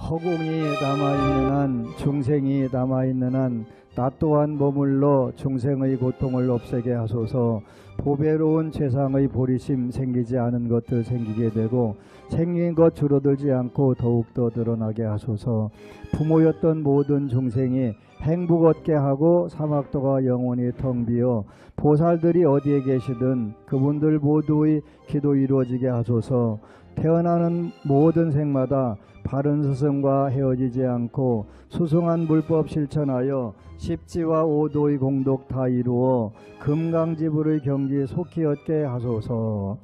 허공이 남아있는 한, 중생이 남아있는 한 나 또한 머물러 중생의 고통을 없애게 하소서. 보배로운 세상의 보리심 생기지 않은 것들 생기게 되고 생긴 것 줄어들지 않고 더욱더 드러나게 하소서. 부모였던 모든 중생이 행복 얻게 하고 사막도가 영원히 텅 비어 보살들이 어디에 계시든 그분들 모두의 기도 이루어지게 하소서. 태어나는 모든 생마다 바른 스승과 헤어지지 않고 수승한 물법 실천하여 십지와 오도의 공덕 다 이루어 금강지불의 경지 속히 얻게 하소서.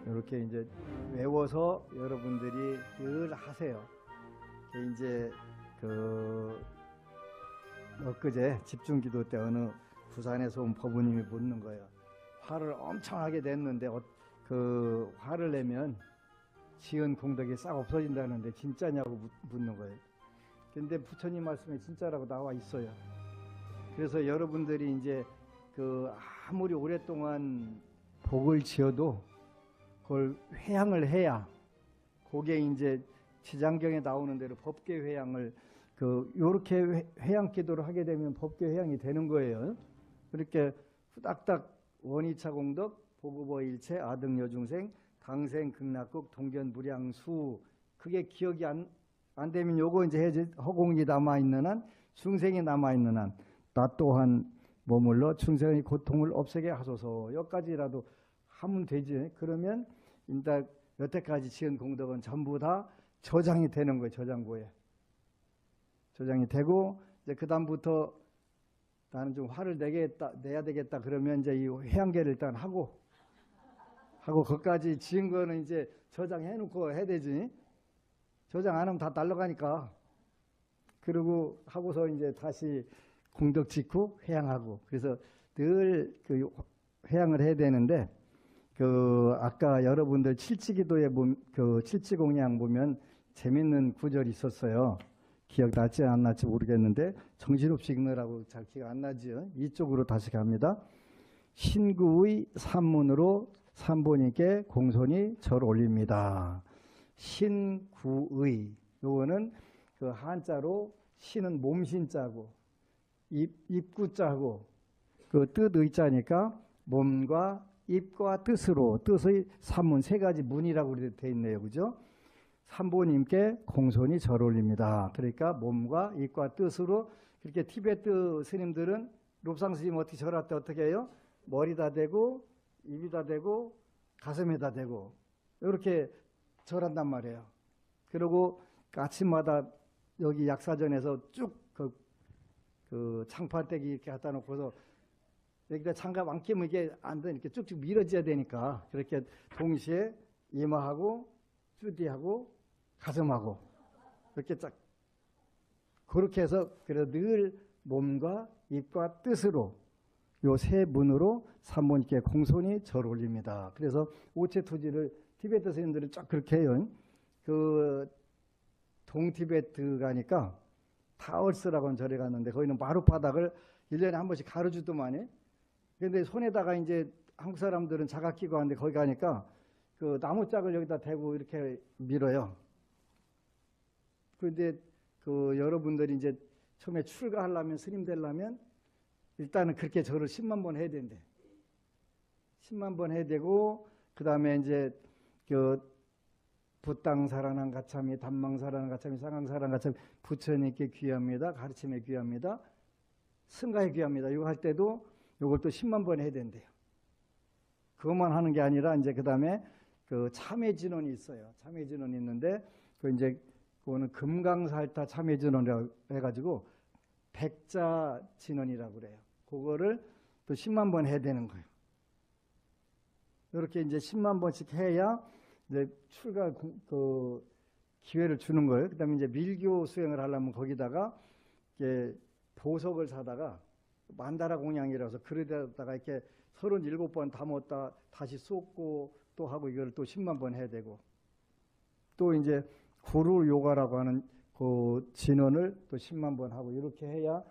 이렇게 이제 외워서 여러분들이 늘 하세요. 이제 엊그제 집중기도 때 어느 부산에서 온 법우님이 묻는 거예요. 화를 엄청 하게 됐는데 그 화를 내면 지은 공덕이 싹 없어진다는데 진짜냐고 묻는 거예요. 근데 부처님 말씀에 진짜라고 나와 있어요. 그래서 여러분들이 이제 아무리 오랫동안 복을 지어도 그걸 회향을 해야, 그게 이제 지장경에 나오는 대로 법계 회향을 요렇게 회향 기도를 하게 되면 법계 회향이 되는 거예요. 그렇게 후닥닥 원이차 공덕 보급어 일체 아등여중생 당생 극락국 동견무량수, 그게 기억이 안 되면 요거 이제 해야지. 허공이 남아있는 한, 중생이 남아있는 한 나 또한 머물러 중생의 고통을 없애게 하소서. 여기까지라도 하면 되지. 그러면 이제 여태까지 지은 공덕은 전부 다 저장이 되는 거예요. 저장고에 저장이 되고, 이제 그 다음부터 나는 좀 화를 내야 되겠다 그러면 이제 이 회향계를 일단 하고 그것까지 지은 거는 이제 저장해 놓고 해야 되지. 저장 안 하면 다 날라가니까. 그리고 하고서 이제 다시 공덕 짓고 회향하고. 그래서 늘 회향을 해야 되는데, 아까 여러분들 칠치기도에 칠치공양 보면 재밌는 구절이 있었어요. 기억나지 안 날지 모르겠는데 정신없이 읽느라고 잘 기억 안 나죠. 이쪽으로 다시 갑니다. 신구의 산문으로 삼보님께 공손히 절 올립니다. 신구의, 요거는 한자로 신은 몸신자고 입구자고 뜻의자니까 몸과 입과 뜻으로, 뜻의 산문, 세 가지 문이라고 되어 있네요. 그죠? 삼보님께 공손히 절 올립니다. 그러니까 몸과 입과 뜻으로. 그렇게 티베트 스님들은 롭상 스님 어떻게 절할 때 어떻게 해요? 머리다 대고 입이다 대고 가슴에다 대고 이렇게 절한단 말이에요. 그리고 아침마다 여기 약사전에서 쭉 창판떼기 이렇게 갖다 놓고서 여기다 장갑 안 끼면 이게 안 돼. 이렇게 쭉쭉 밀어져야 되니까 그렇게 동시에 이마하고 쭈디하고 가슴하고 이렇게 쫙 그렇게 해서 그래서 늘 몸과 입과 뜻으로 요 세 문으로 삼보님께 공손히 절 올립니다. 그래서 오체투지를 티베트 스님들은 쫙 그렇게 해요. 동티베트 가니까 타얼스라고 하는 절에 갔는데 거기는 마룻바닥을 1년에 한 번씩 가로주더만이. 근데 손에다가 이제 한국 사람들은 자각 끼고 하는데 거기 가니까 나무짝을 여기다 대고 이렇게 밀어요. 근데 여러분들이 이제 처음에 출가하려면, 스님 되려면 일단은 그렇게 절을 10만 번 해야 된대. 10만 번 해야 되고, 그 다음에 이제 붓당사랑한 가참이, 단망사랑한 가참이, 상강사랑한 가참이, 부처님께 귀합니다. 가르침에 귀합니다. 승가에 귀합니다. 이거 할 때도 이걸 또 10만 번 해야 된대요. 그것만 하는 게 아니라 이제 그 다음에 참회진원이 있어요. 참회진원이 있는데 그거는 금강살타 참회진원이라고 해가지고 백자진원이라고 그래요. 그거를 또 10만 번 해야 되는 거예요. 이렇게 이제 10만 번씩 해야 이제 출가 기회를 주는 거예요. 그다음에 이제 밀교 수행을 하려면 거기다가 이게 보석을 사다가 만다라 공양이라서 그릇에다가 이렇게 37번 담았다 다시 쏟고 또 하고 이걸 또 10만 번 해야 되고, 또 이제 구루 요가라고 하는 진원을 또 10만 번 하고 이렇게 해야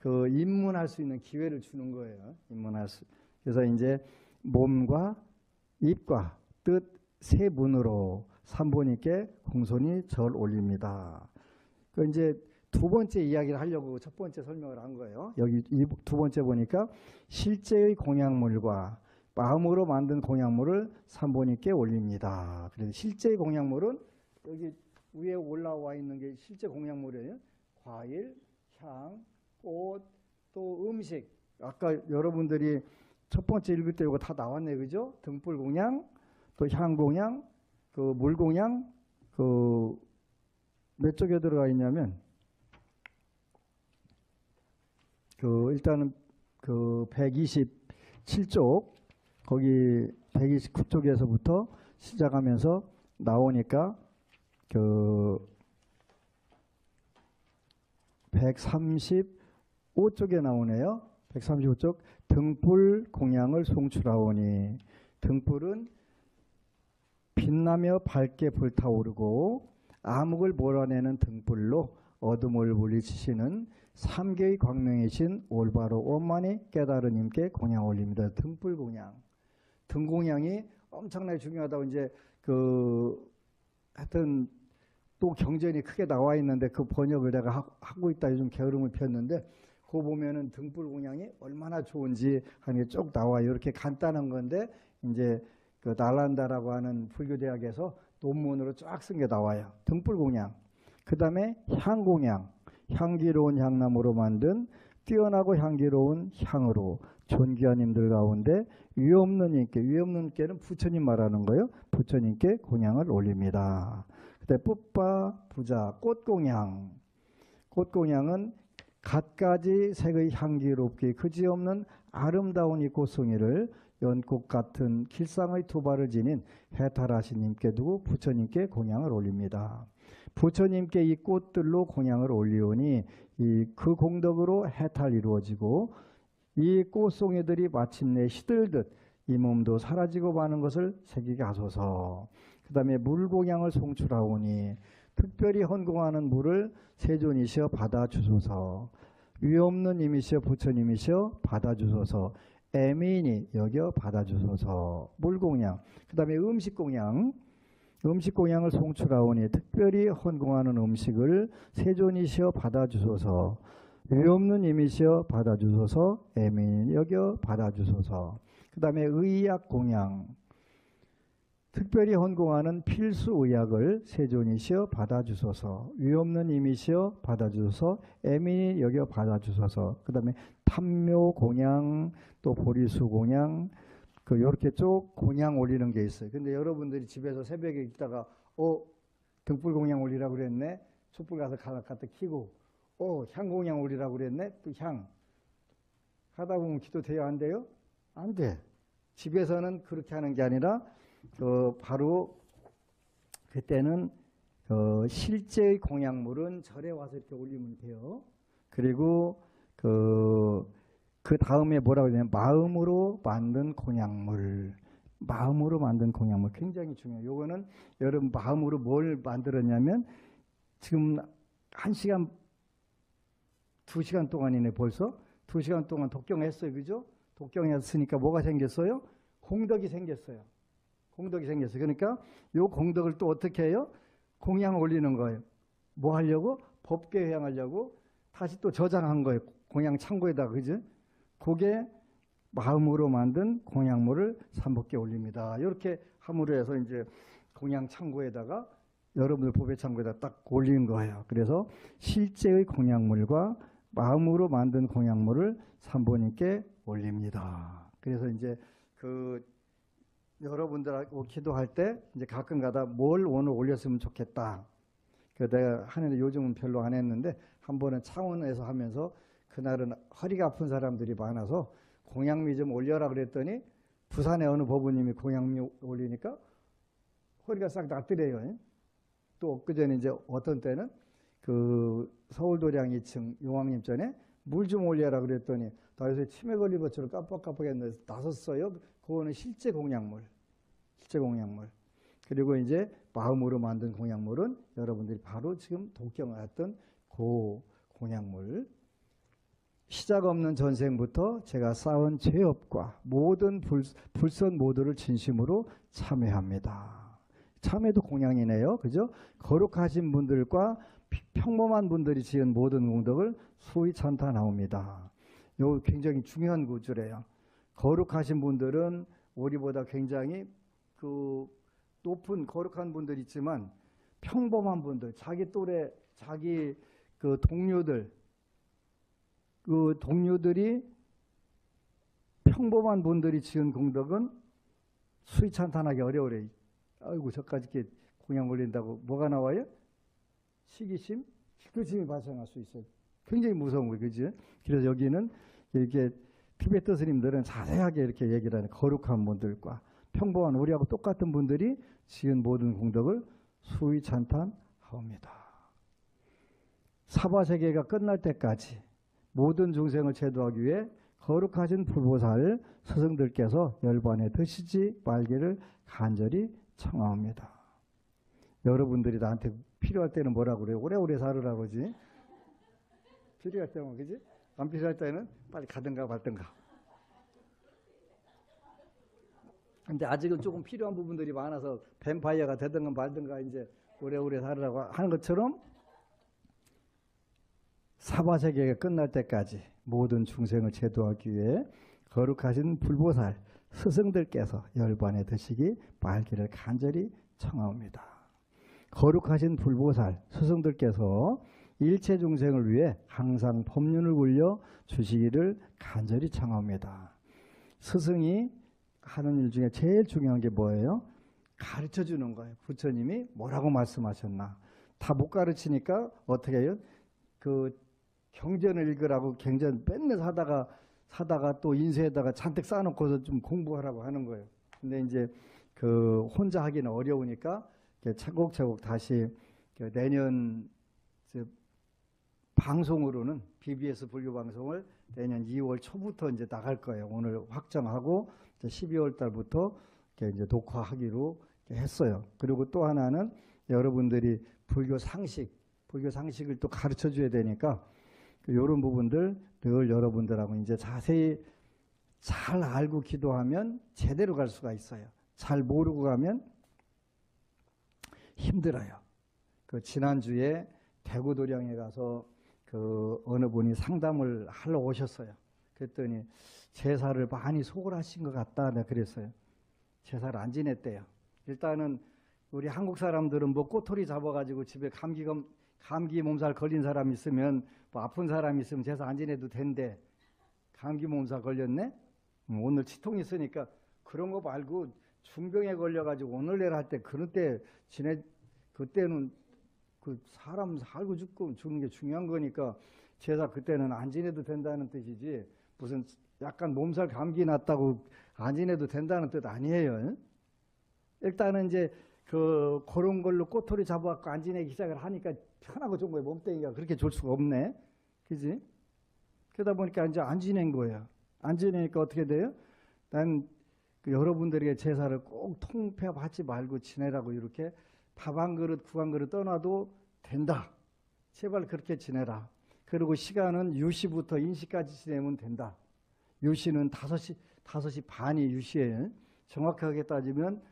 입문할 수 있는 기회를 주는 거예요. 입문할 수. 그래서 이제 몸과 입과 뜻 세 문으로 삼보님께 공손히 절 올립니다. 그 이제 두 번째 이야기를 하려고 첫 번째 설명을 한 거예요. 여기 이 두 번째 보니까 실제의 공약물과 마음으로 만든 공약물을 산보님께 올립니다. 그래서 실제의 공약물은 여기 위에 올라와 있는 게 실제 공약물이에요. 과일, 향, 꽃, 또 음식. 아까 여러분들이 첫 번째 읽을 때 이거 다 나왔네, 그죠? 등불 공양, 또 향 공양, 그 물 공양, 그 몇 쪽에 들어가 있냐면 그 일단은 그 127쪽 거기 129쪽에서부터 시작하면서 나오니까 그 135쪽에 나오네요. 135쪽 등불 공양을 송출하오니 등불은 빛나며 밝게 불타오르고 암흑을 몰아내는 등불로 어둠을 물리치시는 삼계의 광명이신 올바로 원만히 깨달은 님께 공양 올립니다. 등불 공양. 등 공양이 엄청나게 중요하다고 이제 하여튼 또 경전이 크게 나와 있는데 그 번역을 내가 하고 있다 요즘 게으름을 폈는데 그거 보면은 등불 공양이 얼마나 좋은지 하는 게 쭉 나와요. 이렇게 간단한 건데 이제 그 날란다라고 하는 불교 대학에서 논문으로 쫙 쓴 게 나와요. 등불 공양. 그 다음에 향 공양. 향기로운 향나무로 만든 뛰어나고 향기로운 향으로 존귀한 님들 가운데 위없는 님께, 위없는 님께는 부처님 말하는 거예요. 부처님께 공양을 올립니다. 그다음에 뿌빠 부자 꽃공양. 꽃공양은 갖가지 색의 향기롭게 그지없는 아름다운 이 꽃송이를 연꽃 같은 길상의 두 발을 지닌 해탈하신 님께 두고 부처님께 공양을 올립니다. 부처님께 이 꽃들로 공양을 올리오니 그 공덕으로 해탈 이루어지고 이 꽃송이들이 마침내 시들듯 이 몸도 사라지고 마는 것을 새기게 하소서. 그 다음에 물공양을 송출하오니 특별히 헌공하는 물을 세존이시여 받아주소서. 위없는 님이시여 부처님이시여 받아주소서. 애민이 여겨 받아주소서. 물공양. 그 다음에 음식공양. 음식공양을 송출하오니 특별히 헌공하는 음식을 세존이시여 받아주소서. 위없는 님이시여 받아주소서. 애민이 여겨 받아주소서. 그 다음에 의약공양. 특별히 헌공하는 필수 의약을 세존이시여 받아주소서. 위없는 님이시여 받아주소서. 애민이 여겨 받아주소서. 그 다음에 탐묘공양, 또 보리수공양, 이렇게 쭉 공양 올리는 게 있어요. 근데 여러분들이 집에서 새벽에 있다가 등불 공양 올리라고 그랬네. 촛불 가서 갖다 켜고 향 공양 올리라고 그랬네. 또 향 하다 보면 기도 돼요, 안 돼요? 안 돼. 집에서는 그렇게 하는 게 아니라 바로 그때는 실제의 공양물은 절에 와서 이렇게 올리면 돼요. 그리고 그 다음에 뭐라고 하냐면 마음으로 만든 공양물. 마음으로 만든 공양물 굉장히 중요해요. 요거는 여러분 마음으로 뭘 만들었냐면 지금 1시간 2시간 동안이네 벌써. 2시간 동안 독경했어요. 그죠? 독경했으니까 뭐가 생겼어요? 공덕이 생겼어요. 공덕이 생겼어요. 그러니까 요 공덕을 또 어떻게 해요? 공양 올리는 거예요. 뭐 하려고? 법계 회양하려고 다시 또 저장한 거예요. 공양 창고에다가. 그죠? 그게 마음으로 만든 공양물을 삼법계 올립니다. 이렇게 함으로 해서 이제 공양 창고에다가 여러분들 보배 창고에다 딱 올리는 거예요. 그래서 실제의 공양물과 마음으로 만든 공양물을 삼보님께 올립니다. 그래서 이제 여러분들하고 기도할 때 이제 가끔가다 뭘 오늘 올렸으면 좋겠다. 내가 하는데 요즘은 별로 안 했는데 한 번은 창원에서 하면서 그날은 허리가 아픈 사람들이 많아서 공양미 좀 올려라 그랬더니 부산의 어느 법부님이 공양미 올리니까 허리가 싹 낫더래요. 또 엊그제는 이제 어떤 때는 서울도량 2층 용왕님 전에 물 좀 올려라 그랬더니 나 요새 치매 걸린 것처럼 깜빡깜빡했는데 나섰어요. 그거는 실제 공양물. 실제 공양물. 그리고 이제 마음으로 만든 공양물은 여러분들이 바로 지금 독경을 했던 그 공양물. 시작 없는 전생부터 제가 쌓은 죄업과 모든 불선 모두를 진심으로 참회합니다. 참회도 공양이네요. 그죠? 거룩하신 분들과 평범한 분들이 지은 모든 공덕을 수의 찬탄하옵니다. 요 굉장히 중요한 구절이에요. 거룩하신 분들은 우리보다 굉장히 그 높은 거룩한 분들이 있지만 평범한 분들, 자기 또래, 자기 그 동료들이 평범한 분들이 지은 공덕은 수의 찬탄하기 어려워요. 아이고 저까지 이렇게 공양 올린다고 뭐가 나와요? 시기심, 식도심이 발생할 수 있어요. 굉장히 무서운 거예요, 그지? 그래서 여기는 이렇게 티베트 스님들은 자세하게 이렇게 얘기를 하는 거룩한 분들과 평범한 우리하고 똑같은 분들이 지은 모든 공덕을 수의 찬탄하옵니다. 사바세계가 끝날 때까지 모든 중생을 제도하기 위해 거룩하신 불보살 스승들께서 열반에 드시지 말기를 간절히 청하옵니다. 여러분들이 나한테 필요할 때는 뭐라고 그래요? 오래오래 살으라고 그러지? 필요할 때는 그지? 안 필요할 때는 빨리 가든가 말든가. 근데 아직은 조금 필요한 부분들이 많아서 뱀파이어가 되든가 말든가 이제 오래오래 살으라고 하는 것처럼 사바세계가 끝날 때까지 모든 중생을 제도하기 위해 거룩하신 불보살 스승들께서 열반에 드시기 말기를 간절히 청하옵니다. 거룩하신 불보살 스승들께서 일체 중생을 위해 항상 법륜을 울려 주시기를 간절히 청하옵니다. 스승이 하는 일 중에 제일 중요한 게 뭐예요? 가르쳐 주는 거예요. 부처님이 뭐라고 말씀하셨나. 다 못 가르치니까 어떻게 해요? 그 경전을 읽으라고 경전 맨날 사다가 또 인쇄에다가 잔뜩 쌓아놓고서 좀 공부하라고 하는 거예요. 근데 이제 그 혼자 하기는 어려우니까 차곡차곡 다시 내년 방송으로는 BBS 불교 방송을 내년 2월 초부터 이제 나갈 거예요. 오늘 확정하고 12월 달부터 이제 녹화하기로 했어요. 그리고 또 하나는 여러분들이 불교 상식을 또 가르쳐 줘야 되니까 이런 부분들 늘 여러분들하고 이제 자세히 잘 알고 기도하면 제대로 갈 수가 있어요. 잘 모르고 가면 힘들어요. 그 지난주에 대구 도량에 가서 그 어느 분이 상담을 하러 오셨어요. 그랬더니 제사를 많이 소홀하신 것 같다. 내가 그랬어요. 제사를 안 지냈대요. 일단은 우리 한국 사람들은 뭐 꼬투리 잡아가지고 집에 감기 몸살 걸린 사람 있으면 뭐 아픈 사람 있으면 제사 안 지내도 된대. 감기 몸살 걸렸네? 오늘 치통 있으니까 그런 거 말고 중병에 걸려가지고 오늘 내일 할 때 그때는 그 사람 살고 죽고 죽는 게 중요한 거니까 제사 그때는 안 지내도 된다는 뜻이지 무슨 약간 몸살 감기 났다고 안 지내도 된다는 뜻 아니에요. 일단은 이제 그런 걸로 꼬투리 잡아갖고 안 지내기 시작을 하니까 편하고 좋은 거예요. 몸뚱이가 그렇게 좋을 수가 없네. 그지? 그러다 보니까 이제 안 지낸 거예요. 안 지내니까 어떻게 돼요? 난 여러분들에게 제사를 꼭 통폐합하지 말고 지내라고 이렇게 밥 한 그릇, 국 한 그릇 떠나도 된다. 제발 그렇게 지내라. 그리고 시간은 유시부터 인시까지 지내면 된다. 유시는 5시 반이 유시예요. 정확하게 따지면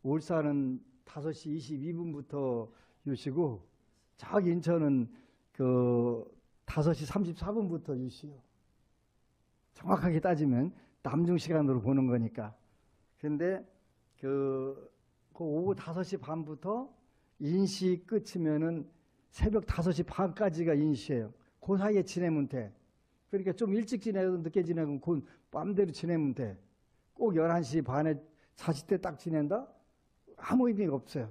울산은 5시 22분부터 유시고 저기 인천은 그 5시 34분부터 유시요. 정확하게 따지면 남중 시간으로 보는 거니까. 근데 그 오후 5시 반부터 인시 끝이면은 새벽 5시 반까지가 인시예요. 그 사이에 지내면 돼. 그러니까 좀 일찍 지내도 늦게 지내고 그 맘대로 지내면 돼. 꼭 11시 반에 40대 딱 지낸다? 아무 의미가 없어요.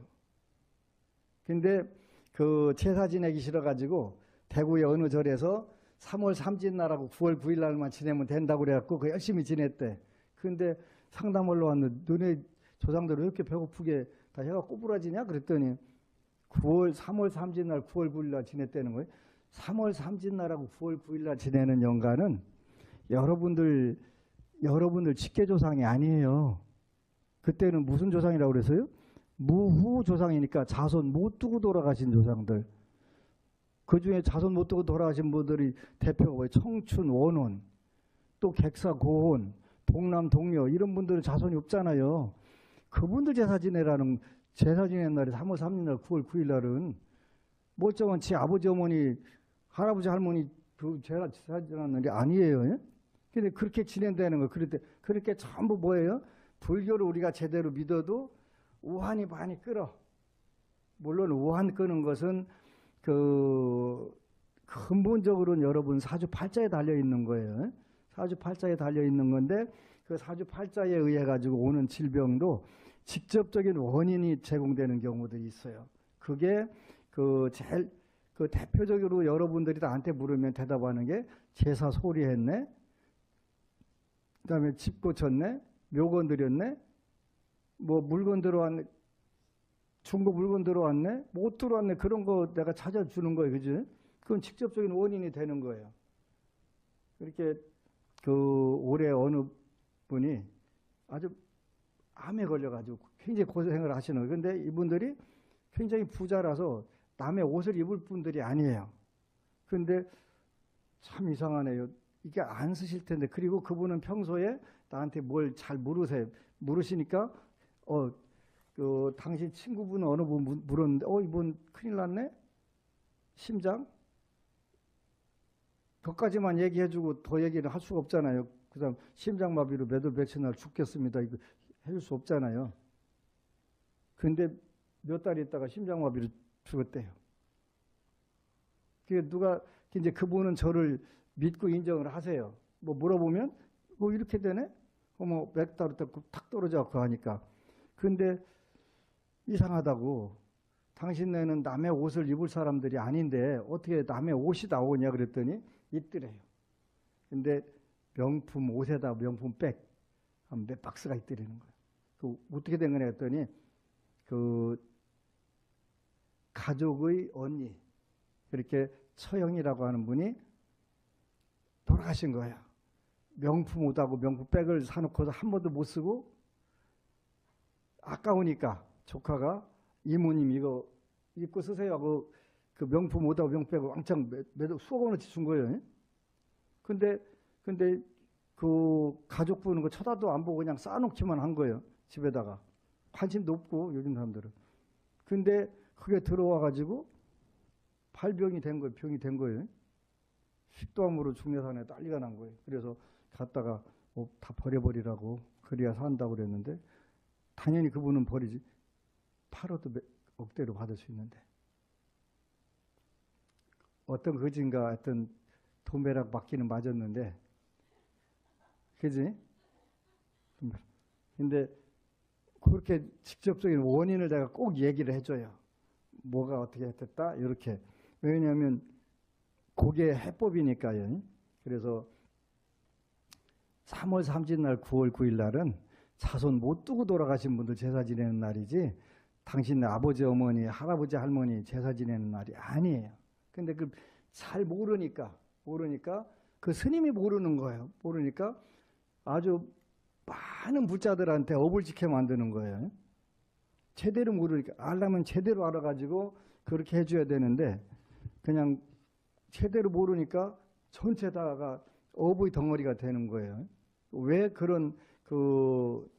근데 그 제사 지내기 싫어가지고 대구의 어느 절에서 3월 삼진날하고 9월 9일날만 지내면 된다고 그래갖고 그 열심히 지냈대. 근데 상담하러 왔는데 너네 조상들 왜 이렇게 배고프게 다 해가 꼬부라지냐? 그랬더니 3월 삼진날 9월 9일날 지냈다는 거예요. 3월 삼진날하고 9월 9일날 지내는 연간은 여러분들 직계조상이 아니에요. 그때는 무슨 조상이라고 그랬어요? 무후 조상이니까 자손 못 두고 돌아가신 조상들. 그 중에 자손 못 두고 돌아가신 분들이 대표가 뭐예요? 청춘, 원혼, 또 객사, 고혼, 동남, 동녀 이런 분들은 자손이 없잖아요. 그분들 제사 지내는 날이 3월 3일 날 9월 9일 날은 멀쩡한 지 아버지 어머니 할아버지 할머니 그 제사 지내는 게 아니에요. 예? 근데 그렇게 지낸다는 거. 그렇게 전부 뭐예요? 불교를 우리가 제대로 믿어도 우환이 많이 끌어. 물론 우환 끄는 것은 그 근본적으로는 여러분 사주팔자에 달려 있는 거예요. 사주팔자에 달려 있는 건데 그 사주팔자에 의해 가지고 오는 질병도 직접적인 원인이 제공되는 경우들이 있어요. 그게 제일 대표적으로 여러분들이 나한테 물으면 대답하는 게 제사 소리했네, 그다음에 집 고쳤네, 묘건 드렸네, 뭐 물건 들어왔네, 중고 물건 들어왔네, 못 들어왔네, 그런 거 내가 찾아주는 거예요, 그지? 그건 직접적인 원인이 되는 거예요. 이렇게 올해 어느 분이 아주 암에 걸려가지고 굉장히 고생을 하시는 거예요. 근데 이분들이 굉장히 부자라서 남의 옷을 입을 분들이 아니에요. 근데 참 이상하네요. 이게 안 쓰실 텐데. 그리고 그분은 평소에 나한테 뭘 잘 물으시니까 당신 친구분 어느 분 물었는데 이분 큰일 났네? 심장? 그것까지만 얘기해주고 더 얘기를 할 수가 없잖아요. 그 다음 심장마비로 몇 월 며칠 날 죽겠습니다. 이거 해줄 수 없잖아요. 근데 몇 달 있다가 심장마비로 죽었대요. 이제 그분은 저를 믿고 인정을 하세요. 뭐 물어보면 뭐 이렇게 되네? 뭐 몇 달 있다 탁 떨어져갖고 하니까. 근데 이상하다고, 당신네는 남의 옷을 입을 사람들이 아닌데 어떻게 남의 옷이 나오냐 그랬더니 있더래요. 근데 명품 옷에다 명품 백 한 몇 박스가 있더라는 거예요. 어떻게 된 거냐 했더니 가족의 언니, 그렇게 처형이라고 하는 분이 돌아가신 거예요. 명품 옷하고 명품 백을 사놓고서 한 번도 못 쓰고 아까우니까 조카가 이모님 이거 입고 쓰세요 하고 그 명품 옷하고 명품 백을 왕창 수억 원어치 준 거예요. 근데 그 가족분은 그 쳐다도 안 보고 그냥 쌓아놓기만 한 거예요. 집에다가. 관심도 없고 요즘 사람들은. 근데 그게 들어와가지고 발병이 된 거예요. 병이 된 거예요. 식도암으로 중내산에 난리가 난 거예요. 그래서 갔다가 다 버려버리라고, 그래야 산다고 그랬는데 당연히 그분은 버리지. 팔아도 억대로 받을 수 있는데. 어떤 거진가 하여튼 돈벼락 맞기는 맞았는데, 그지? 근데 그렇게 직접적인 원인을 내가 꼭 얘기를 해줘요. 뭐가 어떻게 됐다? 이렇게. 왜냐하면 그게 해법이니까요. 그래서 3월 30일 날 9월 9일 날은 자손 못 두고 돌아가신 분들 제사 지내는 날이지 당신 아버지 어머니 할아버지 할머니 제사 지내는 날이 아니에요. 근데 잘 모르니까 그 스님이 모르는 거예요. 모르니까 아주 많은 부자들한테 업을 지켜 만드는 거예요. 제대로 모르니까. 알려면 제대로 알아가지고 그렇게 해줘야 되는데 그냥 제대로 모르니까 전체 다가 업의 덩어리가 되는 거예요. 왜 그런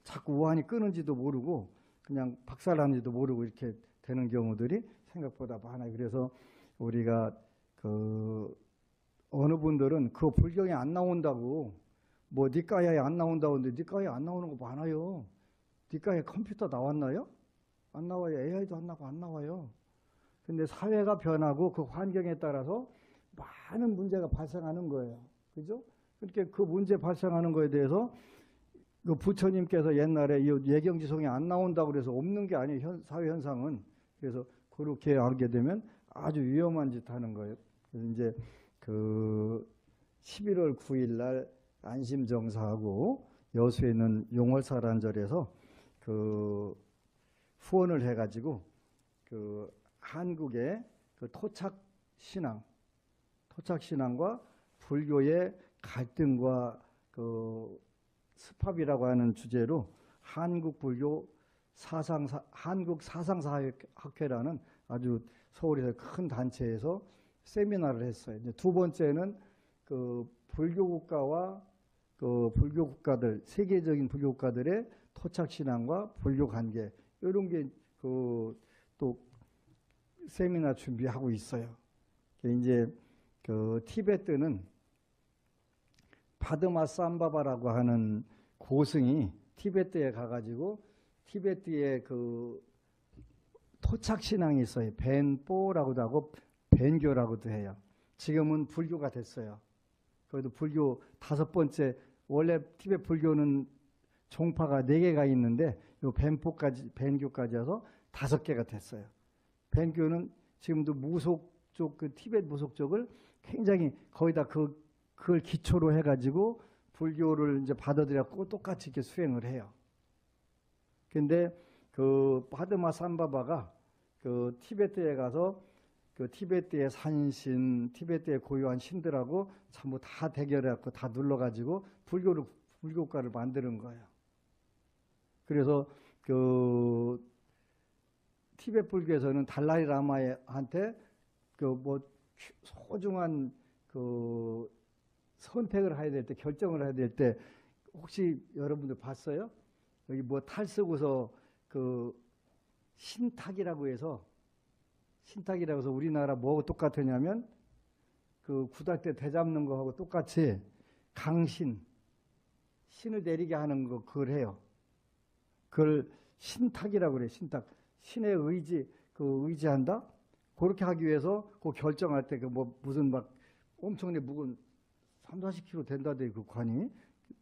자꾸 우환이 끄는지도 모르고 그냥 박살나는지도 모르고 이렇게 되는 경우들이 생각보다 많아요. 그래서 우리가 어느 분들은 그 불경에 안 나온다고, 뭐 니까야에 안 나온다고 하는데 니까야에 안 나오는 거 많아요. 니까야에 컴퓨터 나왔나요? 안 나와요. AI도 안 나고 안 나와요. 근데 사회가 변하고 그 환경에 따라서 많은 문제가 발생하는 거예요. 그죠? 그렇게 그 문제 발생하는 거에 대해서 그 부처님께서 옛날에 이 예경지송이 안 나온다고 그래서 없는 게 아니에요. 사회 현상은. 그래서 그렇게 알게 되면 아주 위험한 짓 하는 거예요. 그래서 이제 11월 9일 날 안심정사하고 여수에 있는 용월사란절에서 후원을 해가지고 한국의 토착신앙과 불교의 갈등과 습합이라고 하는 주제로 한국사상사학회라는 아주 서울에서 큰 단체에서 세미나를 했어요. 이제 두 번째는 불교국가와 불교국가들, 세계적인 불교국가들의 토착신앙과 불교 관계, 이런 게 또 세미나 준비하고 있어요. 이제 그 티베트는 바드마 삼바바라고 하는 고승이 티베트에 가가지고 티베트의 그 토착 신앙이 있어요. 벤뽀라고도 하고 벤교라고도 해요. 지금은 불교가 됐어요. 그래도 불교 5번째, 원래 티베트 불교는 종파가 4개가 있는데 요 벤교까지 해서 5개가 됐어요. 벤교는 지금도 무속 쪽, 그 티베트 무속 쪽을 굉장히 거의 다 그걸 기초로 해가지고 불교를 이제 받아들였고 똑같이 이렇게 수행을 해요. 근데 그 바드마 삼바바가 그 티베트에 가서 그 티베트의 산신, 티베트의 고유한 신들하고 전부 다 대결해갖고 다 눌러가지고 불교국가를 만드는 거예요. 그래서 그 티베트 불교에서는 달라이 라마한테 그 뭐 소중한 그 선택을 해야 될 때, 결정을 해야 될 때, 혹시 여러분들 봤어요? 여기 뭐 탈 쓰고서 그 신탁이라고 해서 우리나라 뭐하고 똑같으냐면 그 구달 때 대잡는 거하고 똑같이 신을 내리게 하는 거 그걸 해요. 그걸 신탁이라고 그래. 신탁. 신의 의지한다? 그렇게 하기 위해서 그 결정할 때 그 뭐 무슨 막 엄청나게 무거운 30-40kg 된다대 그 관이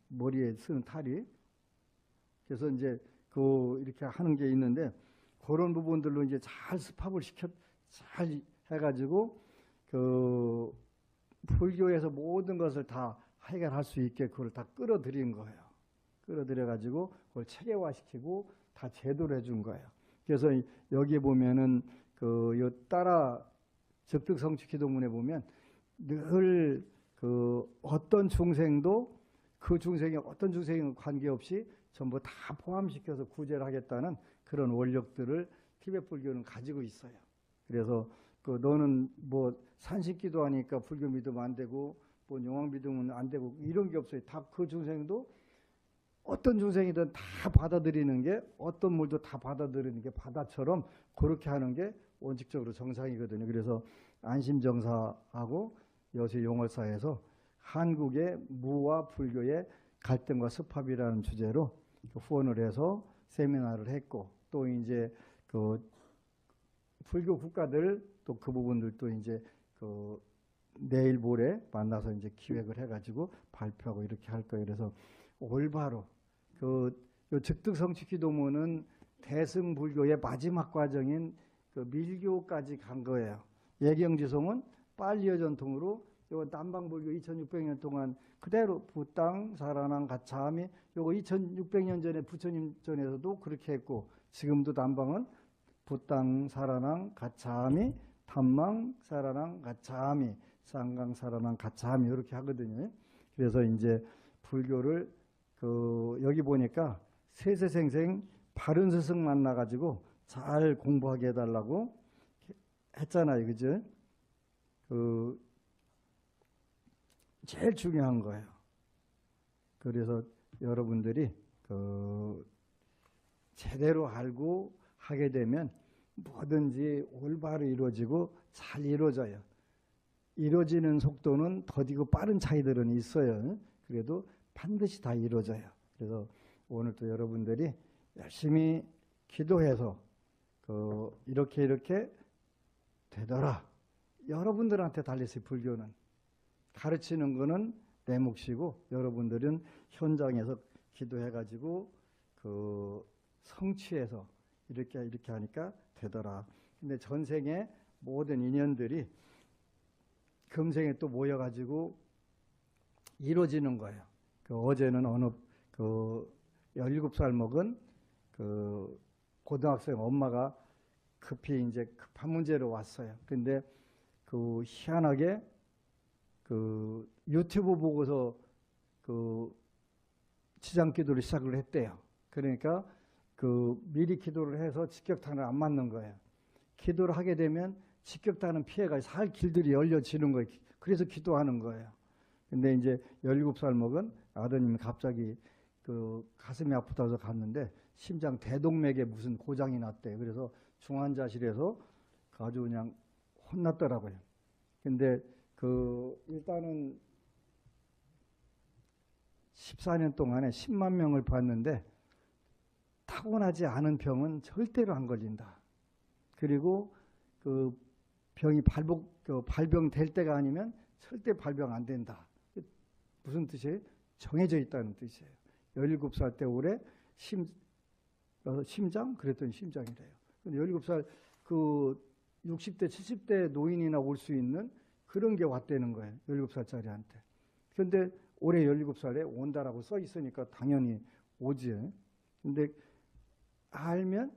머리에 쓰는 탈이. 그래서 이제 그 이렇게 하는 게 있는데 그런 부분들로 이제 잘 습합을 잘 해가지고 그 불교에서 모든 것을 다 해결할 수 있게 그걸 다 끌어들인 거예요. 끌어들여가지고 그걸 체계화시키고 다 제도를 해준 거예요. 그래서 여기에 보면은 요 따라 적득성취 기도문에 보면 늘 그 어떤 중생도 그 중생이 어떤 중생에 관계없이 전부 다 포함시켜서 구제를 하겠다는 그런 원력들을 티베트 불교는 가지고 있어요. 그래서 그 너는 뭐 산신기도 하니까 불교 믿으면 안 되고 뭐 용왕 믿으면 안 되고 이런 게 없어요. 다 그 중생도 어떤 중생이든 다 받아들이는 게, 어떤 물도 다 받아들이는 게 바다처럼 그렇게 하는 게 원칙적으로 정상이거든요. 그래서 안심정사하고 여수용월사에서 한국의 무와 불교의 갈등과 습합이라는 주제로 후원을 해서 세미나를 했고, 또 이제 그 불교 국가들 또 그 부분들도 이제 그 내일 모레 만나서 이제 기획을 해가지고 발표하고 이렇게 할 거예요. 그래서 올바로 요 적득성취 기도문은 대승불교의 마지막 과정인 그 밀교까지 간 거예요. 예경지송은 빨리어 전통으로 요 남방불교 2600년 동안 그대로 부땅 사라낭 가차미, 요거 2600년 전에 부처님 전에서도 그렇게 했고, 지금도 남방은 부땅 사라낭 가차미, 탐망 사라낭 가차미, 쌍강 사라낭 가차미 이렇게 하거든요. 그래서 이제 불교를 여기 보니까 세세생생 바른 스승 만나가지고 잘 공부하게 해달라고 했잖아요. 그죠? 제일 중요한 거예요. 그래서 여러분들이 제대로 알고 하게 되면 뭐든지 올바로 이루어지고 잘 이루어져요. 이루어지는 속도는 더디고 빠른 차이들은 있어요. 그래도 반드시 다 이루어져요. 그래서 오늘도 여러분들이 열심히 기도해서 이렇게 되더라. 여러분들한테 달렸어요. 불교는. 가르치는 거는 내 몫이고 여러분들은 현장에서 기도해가지고 성취해서 이렇게 하니까 되더라. 근데 전생에 모든 인연들이 금생에 또 모여가지고 이루어지는 거예요. 어제는 어느 17살 먹은 고등학생 엄마가 급히 이제 급한 문제로 왔어요. 근데 희한하게 유튜브 보고서 지장 기도를 시작을 했대요. 그러니까 미리 기도를 해서 직격탄을 안 맞는 거예요. 기도를 하게 되면 직격탄은 피해가 살 길들이 열려지는 거예요. 그래서 기도하는 거예요. 근데 이제 17살 먹은 아드님이 갑자기 가슴이 아프다서 갔는데 심장 대동맥에 무슨 고장이 났대요. 그래서 중환자실에서 아주 그냥 혼났더라고요. 근데 일단은 14년 동안에 10만 명을 봤는데 타고나지 않은 병은 절대로 안 걸린다. 그리고 그 병이 발병될 때가 아니면 절대 발병 안 된다. 무슨 뜻이에요? 정해져 있다는 뜻이에요. 17살 때 올해 심장? 그랬더니 심장이래요. 근데 17살 60대, 70대 노인이나 올 수 있는 그런 게 왔다는 거예요. 17살짜리한테. 그런데 올해 17살에 온다라고 써 있으니까 당연히 오지. 근데 알면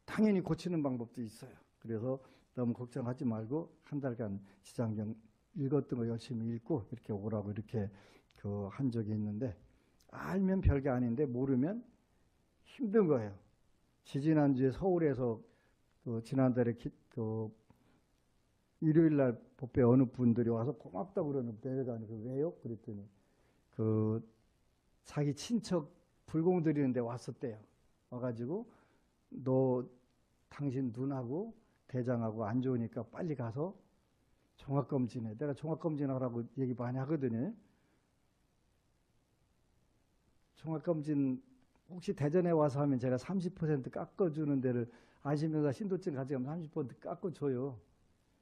당연히 고치는 방법도 있어요. 그래서 너무 걱정하지 말고 한 달간 지장경 읽었던 거 열심히 읽고 이렇게 오라고 이렇게 한 적이 있는데, 알면 별게 아닌데 모르면 힘든 거예요. 지지난주에 서울에서 지난달에 일요일 날 법회 어느 분들이 와서 고맙다고 그러는데 내가 아니고 왜요? 그랬더니 자기 친척 불공 드리는데 왔었대요. 와가지고 당신 눈하고 대장하고 안 좋으니까 빨리 가서 종합검진해. 내가 종합검진하라고 얘기 많이 하거든요. 종합검진 혹시 대전에 와서 하면 제가 30% 깎아주는 데를 아시면서 신도증 가져가면 30% 깎아줘요.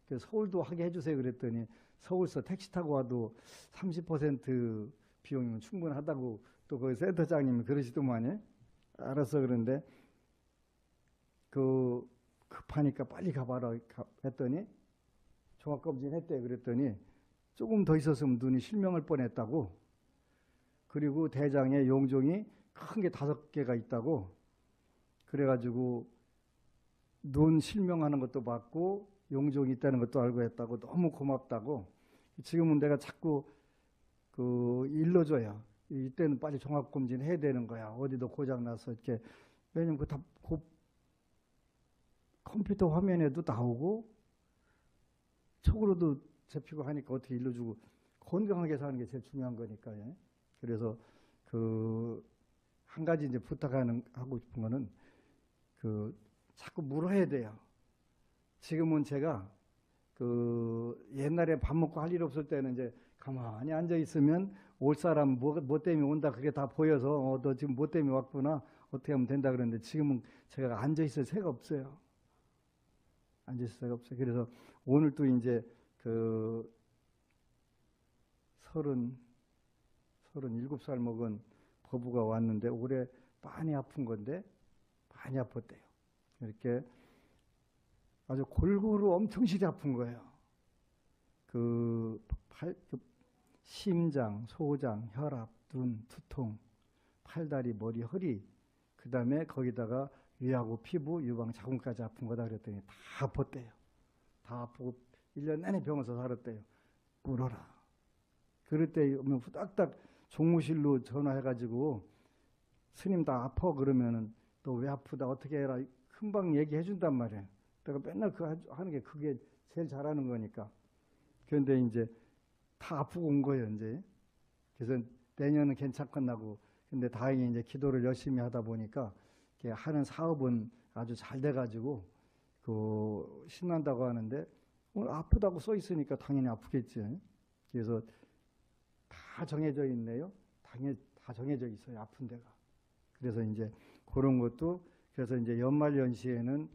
그래서 서울도 하게 해주세요 그랬더니 서울서 택시 타고 와도 30% 비용이면 충분하다고 또 거기 센터장님이 그러시더만요. 알았어. 그런데 급하니까 빨리 가봐라 했더니 종합검진 했대. 그랬더니 조금 더 있었으면 눈이 실명할 뻔했다고. 그리고 대장에 용종이 큰 게 5개가 있다고. 그래가지고 눈 실명하는 것도 봤고 용종이 있다는 것도 알고 했다고. 너무 고맙다고. 지금은 내가 자꾸 일러줘요. 이때는 빨리 종합검진 해야 되는 거야. 어디도 고장나서 이렇게. 왜냐면 다 컴퓨터 화면에도 나오고 촉으로도 잡히고 하니까 어떻게 일러주고. 건강하게 사는 게 제일 중요한 거니까요. 그래서 한 가지 이제 하고 싶은 거는 자꾸 물어야 돼요. 지금은 제가 옛날에 밥 먹고 할 일 없을 때는 이제 가만히 앉아 있으면 올 사람 뭐 때문에 온다 그게 다 보여서 너 지금 뭐 때문에 왔구나 어떻게 하면 된다 그러는데 지금은 제가 앉아 있을 새가 없어요. 앉아 있을 새가 없어요. 그래서 오늘 또 이제 37살 먹은 거부가 왔는데 올해 많이 아픈 건데 많이 아팠대요. 이렇게 아주 골고루 엄청 시리 아픈 거예요. 심장, 소장, 혈압, 눈, 두통, 팔다리, 머리, 허리, 그 다음에 거기다가 위하고 피부, 유방, 자궁까지 아픈 거다 그랬더니 다 아팠대요. 다 아프고 1년 내내 병원에서 살았대요. 울어라. 그럴 때 오면 후딱딱 종무실로 전화해가지고 스님 다 아파 그러면은 너 왜 아프다 어떻게 해라 금방 얘기해 준단 말이에요. 내가 맨날 하는 게 그게 제일 잘하는 거니까. 그런데 이제 다 아프고 온 거예요 이제. 그래서 내년은 괜찮겠나고. 근데 다행히 이제 기도를 열심히 하다 보니까 하는 사업은 아주 잘 돼가지고 신난다고 하는데 오늘 아프다고 써 있으니까 당연히 아프겠지. 그래서 다 정해져 있네요. 당연히 다 정해져 있어요. 아픈 데가. 그래서 이제 그런 것도 그래서 이제 연말연시에는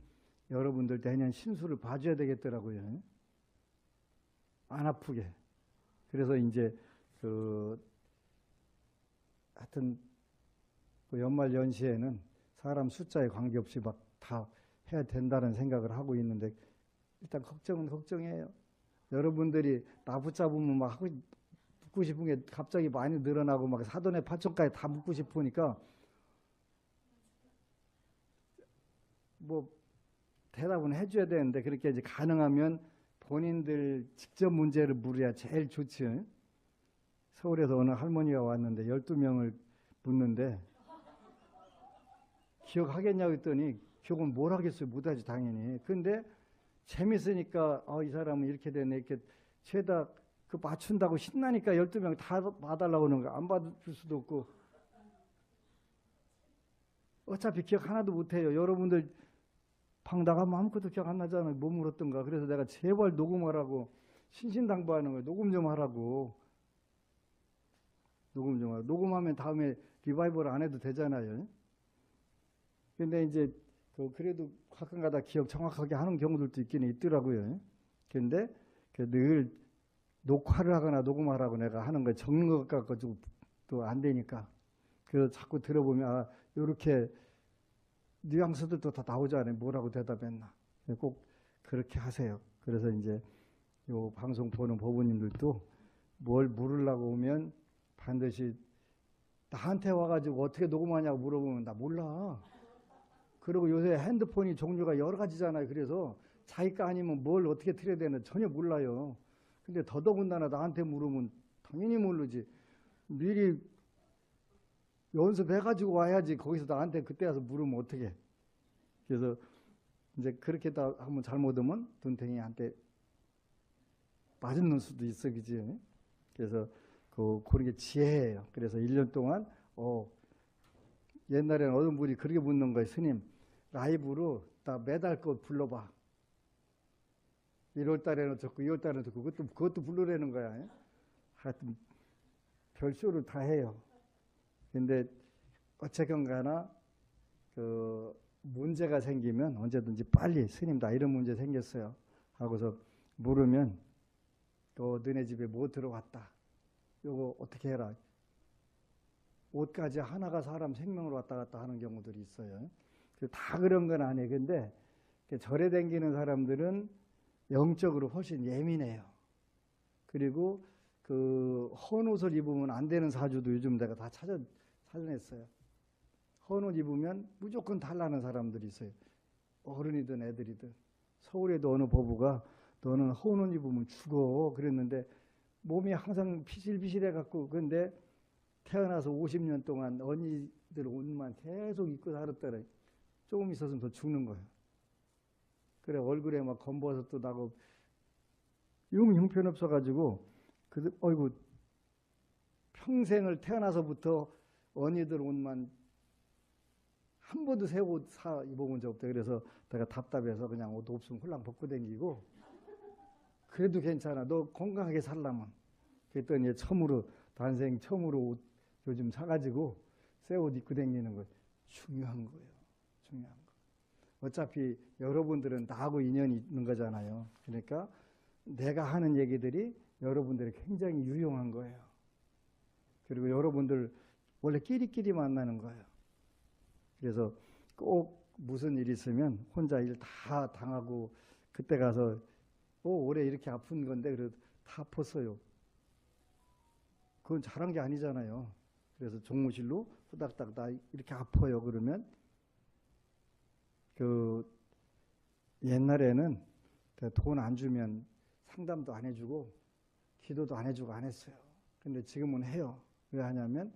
여러분들 내년 신수를 봐줘야 되겠더라고요. 안 아프게. 그래서 이제 하여튼 연말연시에는 사람 숫자에 관계없이 막 다 해야 된다는 생각을 하고 있는데 일단 걱정은 걱정이에요. 여러분들이 나 붙잡으면 막 묻고 싶은 게 갑자기 많이 늘어나고 막 사돈의 파천까지 다 묻고 싶으니까 뭐 대답은 해줘야 되는데 그렇게 이제 가능하면 본인들 직접 문제를 물어야 제일 좋지. 서울에서 어느 할머니가 왔는데 12명을 묻는데 기억하겠냐고 했더니 기억은 뭘 하겠어요. 못하지 당연히. 근데 재밌으니까 이 사람은 이렇게 되네 이렇게 죄다 맞춘다고 신나니까 12명 다 봐달라고 하는 거. 안 받을 수도 없고 어차피 기억 하나도 못해요. 여러분들 방 나가면 아무것도 기억 안 나잖아요. 뭐 물었던가. 그래서 내가 제발 녹음하라고 신신당부하는 거예요. 녹음 좀 하라고. 녹음 좀 하라고. 녹음하면 다음에 리바이벌 안 해도 되잖아요. 근데 이제 그래도 가끔가다 기억 정확하게 하는 경우들도 있긴 있더라고요. 근데 늘 녹화를 하거나 녹음하라고 내가 하는 거 적는 것 같고 또 안 되니까. 그래서 자꾸 들어보면 아, 요렇게 뉘앙스들도 다 나오잖아요. 뭐라고 대답했나. 꼭 그렇게 하세요. 그래서 이제 요 방송 보는 법원님들도 뭘 물으려고 오면 반드시 나한테 와가지고 어떻게 녹음하냐고 물어보면 나 몰라. 그리고 요새 핸드폰이 종류가 여러 가지잖아요. 그래서 자기 거 아니면 뭘 어떻게 틀어야 되나 전혀 몰라요. 근데 더더군다나 나한테 물으면 당연히 모르지. 미리 연습해가지고 와야지. 거기서 나한테 그때 와서 물으면 어떡해. 그래서 이제 그렇게 다 한번 잘못하면 눈탱이한테 맞는 수도 있어, 그지? 그래서 그런 게 지혜예요. 그래서 1년 동안 옛날에는 어떤 분이 그렇게 묻는 거예요. 스님, 라이브로 나 매달 거 불러봐. 1월 달에는 듣고 2월 달에는 듣고 그것도 부르라는 거야. 하여튼 별쇼를 다 해요. 근데 어쨌건 가나 문제가 생기면 언제든지 빨리 스님 나 이런 문제 생겼어요 하고서 물으면 너네 집에 뭐 들어왔다. 요거 어떻게 해라. 옷까지 하나가 사람 생명으로 왔다 갔다 하는 경우들이 있어요. 다 그런 건 아니에요. 근데 절에 다니는 사람들은 영적으로 훨씬 예민해요. 그리고 헌 옷을 입으면 안 되는 사주도 요즘 내가 다 찾아냈어요. 헌 옷 입으면 무조건 달라는 사람들이 있어요. 어른이든 애들이든. 서울에도 어느 보부가 너는 헌 옷 입으면 죽어 그랬는데 몸이 항상 피실피실해갖고 근데 태어나서 50년 동안 언니들 옷만 계속 입고 살았더래. 조금 있었으면 더 죽는 거예요. 그래 얼굴에 막 검버섯도 나고 영 형편없어가지고 어이구 평생을 태어나서부터 언니들 옷만 한 번도 새 옷 사 입어본 적 없대. 그래서 내가 답답해서 그냥 옷 없으면 홀랑 벗고 다니고 그래도 괜찮아. 너 건강하게 살라면. 그랬더니 단생 처음으로 옷 요즘 사가지고 새 옷 입고 다니는 거 중요한 거예요. 중요한 거. 어차피 여러분들은 나하고 인연이 있는 거잖아요. 그러니까 내가 하는 얘기들이 여러분들이 굉장히 유용한 거예요. 그리고 여러분들 원래 끼리끼리 만나는 거예요. 그래서 꼭 무슨 일이 있으면 혼자 일 다 당하고 그때 가서 올해 이렇게 아픈 건데 그래도 다 아팠어요. 그건 잘한 게 아니잖아요. 그래서 종무실로 후닥닥 나 이렇게 아파요. 그러면 옛날에는 돈 안 주면 상담도 안 해주고 기도도 안 해주고 안 했어요. 근데 지금은 해요. 왜 하냐면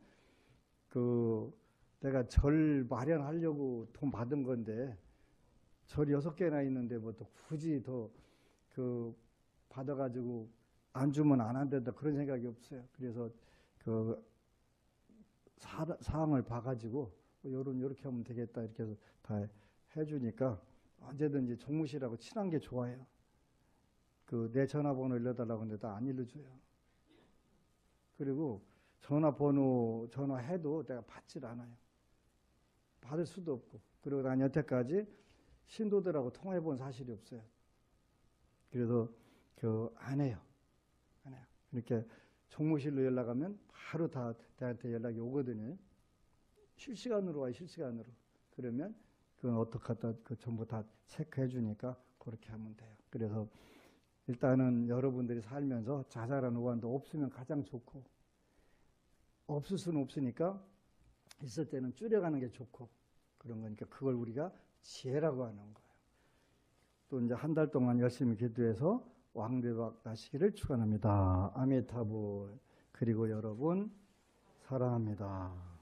내가 절 마련하려고 돈 받은 건데 절이 6개나 있는데 뭐 또 굳이 더 받아가지고 안 주면 안 한다 그런 생각이 없어요. 그래서 사항을 봐가지고 요렇게 하면 되겠다 이렇게 해서 다 해주니까 언제든지 종무실하고 친한 게 좋아요. 내 전화번호 일러달라고 하는데 다 안 일러줘요. 그리고 전화해도 내가 받질 않아요. 받을 수도 없고. 그리고 난 여태까지 신도들하고 통화해본 사실이 없어요. 그래서 안 해요. 안 해요. 이렇게 종무실로 연락하면 바로 다 나한테 연락이 오거든요. 실시간으로 와요. 실시간으로. 그러면 그건 어떻게 하다 전부 다 체크해 주니까 그렇게 하면 돼요. 그래서 일단은 여러분들이 살면서 자잘한 오한도 없으면 가장 좋고 없을 수는 없으니까 있을 때는 줄여가는 게 좋고 그런 거니까 그걸 우리가 지혜라고 하는 거예요. 또 이제 한 달 동안 열심히 기도해서 왕대박 나시기를 축원합니다. 아미타불. 그리고 여러분 사랑합니다.